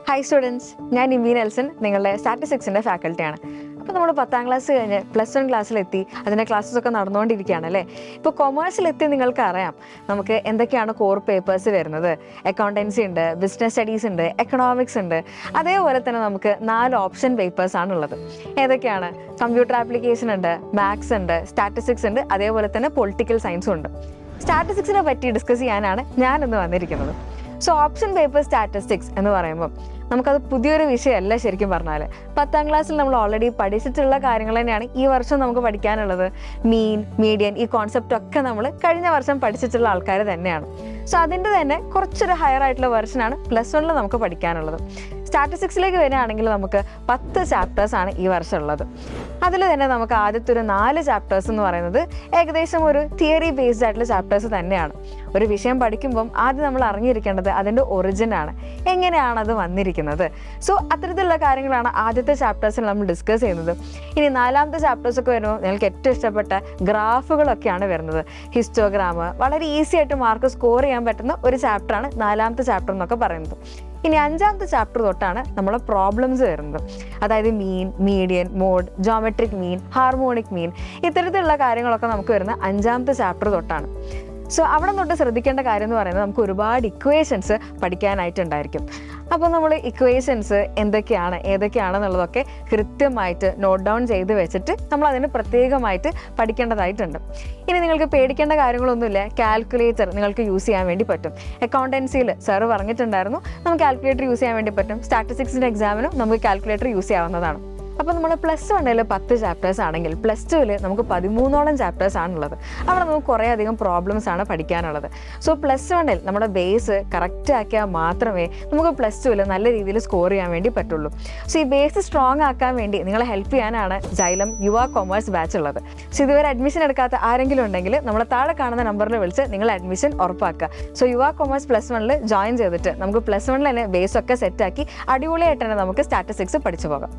Hi students, ഞാൻ Nimmi Nelson, നിങ്ങളുടെ സ്റ്റാറ്റിസ്റ്റിക്സിൻ്റെ ഫാക്കൽറ്റിയാണ്. അപ്പോൾ നമ്മൾ 10ാം ക്ലാസ് കഴിഞ്ഞ് +1 ക്ലാസ്സിലെത്തി. അതിൻ്റെ ക്ലാസ്സസൊക്കെ നടന്നുകൊണ്ടിരിക്കുകയാണ് അല്ലേ. ഇപ്പോൾ കൊമേഴ്സിലെത്തി നിങ്ങൾക്ക് അറിയാം നമുക്ക് എന്തൊക്കെയാണ് കോർ പേപ്പേഴ്സ് വരുന്നത്. അക്കൗണ്ടൻസി ഉണ്ട്, ബിസിനസ് സ്റ്റഡീസ് ഉണ്ട്, എക്കണോമിക്സ് ഉണ്ട്. അതേപോലെ തന്നെ നമുക്ക് 4 ഓപ്ഷൻ പേപ്പേഴ്സാണുള്ളത്. ഏതൊക്കെയാണ്? കമ്പ്യൂട്ടർ ആപ്ലിക്കേഷൻ ഉണ്ട്, മാത്സ് ഉണ്ട്, സ്റ്റാറ്റിസ്റ്റിക്സ് ഉണ്ട്, അതേപോലെ തന്നെ പൊളിറ്റിക്കൽ സയൻസും ഉണ്ട്. സ്റ്റാറ്റിസ്റ്റിക്സിനെ പറ്റി ഡിസ്കസ് ചെയ്യാനാണ് ഞാനിന്ന് വന്നിരിക്കുന്നത്. സോ ഓപ്ഷൻ പേപ്പർ സ്റ്റാറ്റിസ്റ്റിക്സ് എന്ന് പറയുമ്പോൾ നമുക്കത് പുതിയൊരു വിഷയമല്ല. ശരിക്കും പറഞ്ഞാൽ 10ാം ക്ലാസ്സിൽ നമ്മൾ ഓൾറെഡി പഠിച്ചിട്ടുള്ള കാര്യങ്ങൾ തന്നെയാണ് ഈ വർഷം നമുക്ക് പഠിക്കാനുള്ളത്. മീൻ, മീഡിയൻ, ഈ കോൺസെപ്റ്റ് ഒക്കെ നമ്മൾ കഴിഞ്ഞ വർഷം പഠിച്ചിട്ടുള്ള ആൾക്കാർ തന്നെയാണ്. സോ അതിൻ്റെ തന്നെ കുറച്ചൊരു ഹയർ ആയിട്ടുള്ള വെർഷനാണ് +1 നമുക്ക് പഠിക്കാനുള്ളത്. സ്റ്റാറ്റിസ്റ്റിക്സിലേക്ക് വരികയാണെങ്കിൽ നമുക്ക് 10 ചാപ്റ്റേഴ്സാണ് ഈ വർഷം ഉള്ളത്. അതിൽ തന്നെ നമുക്ക് ആദ്യത്തെ ഒരു 4 ചാപ്റ്റേഴ്സ് എന്ന് പറയുന്നത് ഏകദേശം ഒരു തിയറി ബേസ്ഡ് ആയിട്ടുള്ള ചാപ്റ്റേഴ്സ് തന്നെയാണ്. ഒരു വിഷയം പഠിക്കുമ്പം ആദ്യം നമ്മൾ അറിഞ്ഞിരിക്കേണ്ടത് അതിൻ്റെ ഒറിജിനാണ്, എങ്ങനെയാണ് അത് വന്നിരിക്കുന്നത്. സോ അത്തരത്തിലുള്ള കാര്യങ്ങളാണ് ആദ്യത്തെ ചാപ്റ്റേഴ്സിൽ നമ്മൾ ഡിസ്കസ് ചെയ്യുന്നത്. ഇനി 4ാമത്തെ ചാപ്റ്റേഴ്സൊക്കെ വരുമ്പോൾ നിങ്ങൾക്ക് ഏറ്റവും ഇഷ്ടപ്പെട്ട ഗ്രാഫുകളൊക്കെയാണ് വരുന്നത്. ഹിസ്റ്റോഗ്രാം, വളരെ ഈസി ആയിട്ട് മാർക്ക് സ്കോർ ചെയ്യാൻ പറ്റുന്ന ഒരു ചാപ്റ്ററാണ് 4ാമത്തെ ചാപ്റ്റർ എന്നൊക്കെ പറയുന്നത്. ഇനി 5ാമത്തെ ചാപ്റ്റർ തൊട്ടാണ് നമ്മളെ പ്രോബ്ലംസ് വരുന്നത്. അതായത് mean, median, mode, geometric mean, harmonic mean, ഇത്തരത്തിലുള്ള കാര്യങ്ങളൊക്കെ നമുക്ക് വരുന്ന 5ാമത്തെ ചാപ്റ്റർ തൊട്ടാണ്. സോ അവിടെ തൊട്ട് ശ്രദ്ധിക്കേണ്ട കാര്യം എന്ന് പറയുന്നത് നമുക്ക് ഒരുപാട് ഇക്വേഷൻസ് പഠിക്കാനായിട്ടുണ്ടായിരിക്കും. അപ്പോൾ നമ്മൾ ഇക്വേഷൻസ് എന്തൊക്കെയാണ് ഏതൊക്കെയാണെന്നുള്ളതൊക്കെ കൃത്യമായിട്ട് നോട്ട് ഡൗൺ ചെയ്ത് വെച്ചിട്ട് നമ്മൾ അതിന് പ്രത്യേകമായിട്ട് പഠിക്കേണ്ടതായിട്ടുണ്ട്. ഇനി നിങ്ങൾക്ക് പേടിക്കേണ്ട കാര്യങ്ങളൊന്നുമില്ല. കാൽക്കുലേറ്റർ നിങ്ങൾക്ക് യൂസ് ചെയ്യാൻ വേണ്ടി പറ്റും. അക്കൗണ്ടൻസിയിൽ സാറ് പറഞ്ഞിട്ടുണ്ടായിരുന്നു നമുക്ക് കാൽക്കുലേറ്റർ യൂസ് ചെയ്യാൻ വേണ്ടി പറ്റും. സ്റ്റാറ്റിസ്റ്റിക്സിൻ്റെ എക്സാമിനും നമുക്ക് കാൽക്കുലേറ്റർ യൂസ് ചെയ്യാവുന്നതാണ്. അപ്പോൾ നമ്മൾ +1 10 ചാപ്റ്റേഴ്സ് ആണെങ്കിൽ +2 നമുക്ക് 13ഓളം ചാപ്റ്റേഴ്സ് ആണുള്ളത്. അവിടെ നമുക്ക് കുറേ അധികം പ്രോബ്ലംസ് ആണ് പഠിക്കാനുള്ളത്. സോ +1 നമ്മുടെ ബേസ് കറക്റ്റ് ആക്കിയാൽ മാത്രമേ നമുക്ക് +2 നല്ല രീതിയിൽ സ്കോർ ചെയ്യാൻ വേണ്ടി പറ്റുള്ളൂ. സോ ഈ ബേസ് സ്ട്രോങ് ആക്കാൻ വേണ്ടി നിങ്ങളെ ഹെൽപ്പ് ചെയ്യാനാണ് ജൈലം യുവ കൊമേഴ്സ് ബാച്ച് ഉള്ളത്. സോ ഇതുവരെ അഡ്മിഷൻ എടുക്കാത്ത ആരെങ്കിലും ഉണ്ടെങ്കിൽ നമ്മളെ താഴെ കാണുന്ന നമ്പറിൽ വിളിച്ച് നിങ്ങൾ അഡ്മിഷൻ ഉറപ്പാക്കുക. സോ യുവ കൊമേഴ്സ് +1 ജോയിൻ ചെയ്തിട്ട് നമുക്ക് +1 തന്നെ ബേസൊക്കെ സെറ്റാക്കി അടിപൊളിയായിട്ട് തന്നെ നമുക്ക് സ്റ്റാറ്റിസ്റ്റിക്സ് പഠിച്ചു പോകാം.